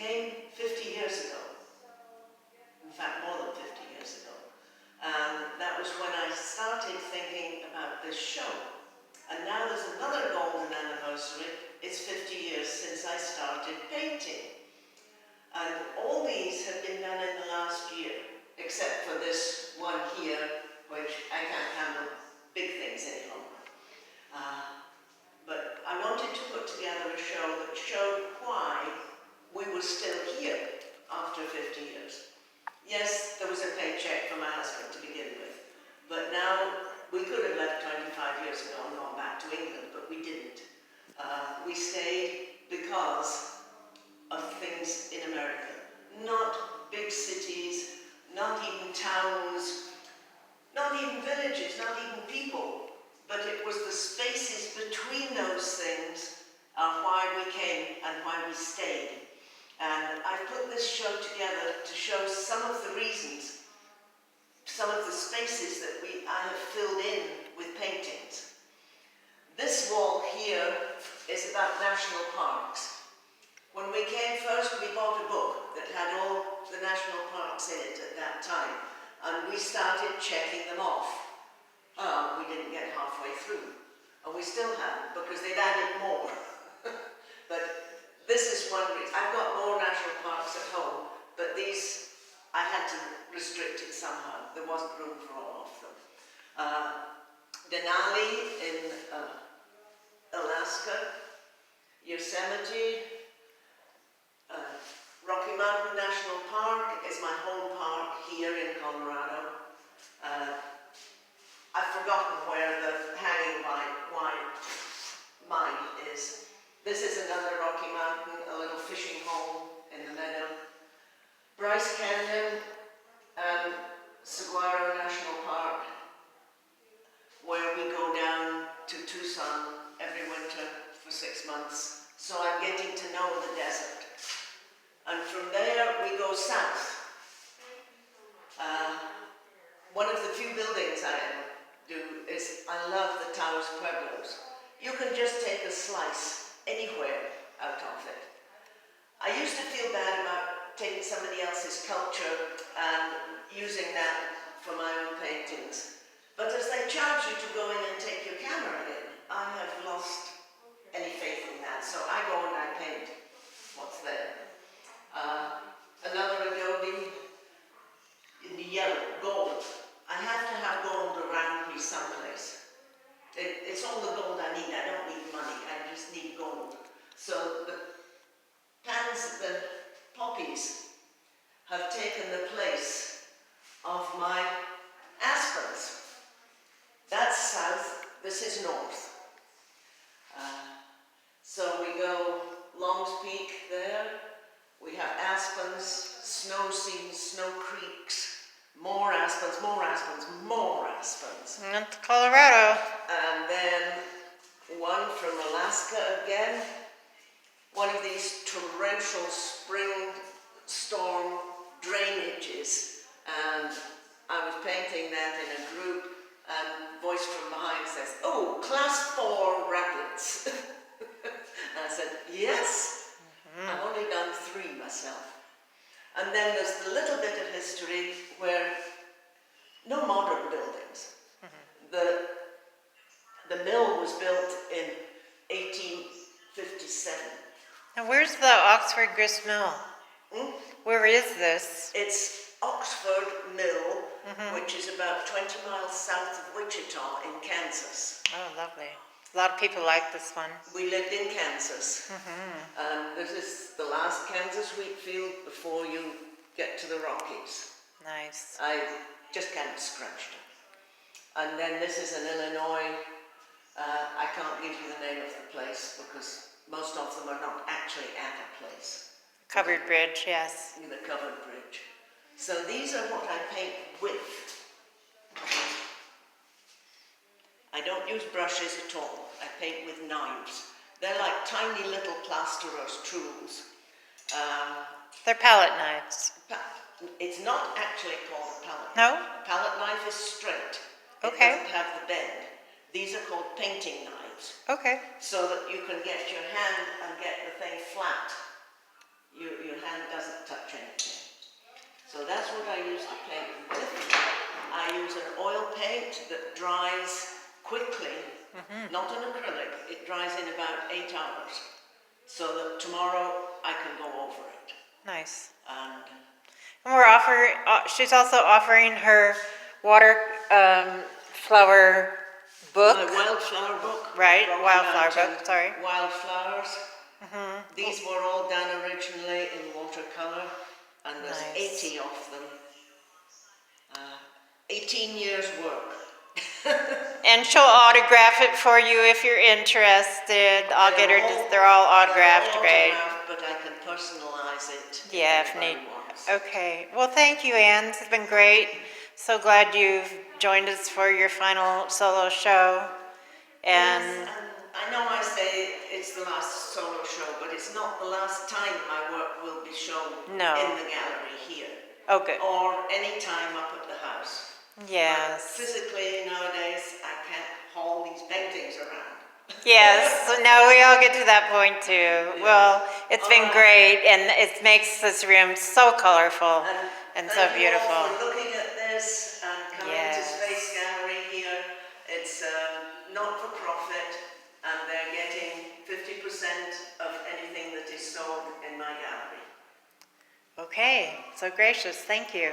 came 50 years ago. In fact, more than 50 years ago. And that was when I started thinking about this show. And now there's another golden anniversary. It's 50 years since I started painting. And all these have been done in the last year, except for this one here, which I can't handle big things any longer. But I wanted to put together a show that showed why we were still here after 50 years. Yes, there was a paycheck for my husband to begin with, but now we could have left 25 years ago and gone back to England, but we didn't. We stayed because of things in America. Not big cities, not even towns, not even villages, not even people, but it was the spaces between those things why we came and why we stayed. And I've put this show together to show some of the reasons, some of the spaces that I have filled in with paintings. This wall here is about national parks. When we came first, we bought a book that had all the national parks in it at that time, and we started checking them off. We didn't get halfway through, and we still haven't, because they've added more. But this is one reason. I've got more national parks at home, but these, I had to restrict it somehow. There wasn't room for all of them. Denali in Alaska, Yosemite, Rocky Mountain National Park is my home park here in Colorado. I've forgotten where the hanging white mine is. This is another Rocky Mountain, a little fishing hole in the meadow. Bryce Canyon and Saguaro National Park, where we go down to Tucson every winter for 6 months. So I'm getting to know the desert. And from there we go south. One of the few buildings I do is, I love the Taos Pueblos. You can just take a slice anywhere out of it. I used to feel bad about taking somebody else's culture and using that for my own paintings. But as they charge you to go in and take your camera in, I have lost any faith in that. So I go and I paint what's there. Another adobe in the yellow, gold. I have to have gold around me someplace. It's all the gold I need. I don't need money. I just need gold. So the poppies have taken the place of my aspens. That's south. This is north. So we go Long's Peak there. We have aspens, snow seams, snow creeks. More aspens, more aspens, more aspens. And Colorado. And then one from Alaska again. One of these torrential spring storm drainages. And I was painting that in a group, and a voice from behind says, "Oh, class 4 rapids." And I said, "Yes." I've only done 3 myself. And then there's the little bit of history where no modern buildings. The mill was built in 1857. And where's the Oxford Grist Mill? Where is this? It's Oxford Mill, which is about 20 miles south of Wichita in Kansas. Oh, lovely. A lot of people like this one. We lived in Kansas. This is the last Kansas wheat field before you get to the Rockies. Nice. I just kind of scratched it. And then this is in Illinois. I can't give you the name of the place because most of them are not actually at a place. Covered bridge, yes. The covered bridge. So these are what I paint with. I don't use brushes at all. I paint with knives. They're like tiny little plasterer's tools. They're palette knives. It's not actually called a palette No? knife. A palette knife is straight. Okay. It doesn't have the bend. These are called painting knives. Okay. So that you can get your hand and get the thing flat. Your hand paint that dries quickly, not an acrylic, it dries in about 8 hours. So that tomorrow I can go over it. Nice. And And she's also offering her flower book. my wildflower book. Right, broken wildflower out in book, sorry. Wildflowers. These were all done originally in watercolor, and there's Nice. 80 of them. 18 years work. And she'll autograph it for you if you're interested. I'll get her, they're all autographed, They're all great. autographed, but I can personalize it Yeah, if anybody need. wants. Okay, well, thank you, Ann. This has been great. So glad you've joined us for your final solo show. And Yes, and I know I say it's the last solo show, but it's not the last time my work will be shown No. in the gallery here, oh, good. or any time up at the house. Yes. Physically, nowadays, I can't haul these paintings around. Yes, so now we all get to that point too. Well, it's been great, and it makes this room so colorful and so Thank you all beautiful. for looking at this and coming to Yes. Space Gallery here. It's not for profit, and they're getting 50% of anything that is sold in my gallery. Okay, so gracious, thank you.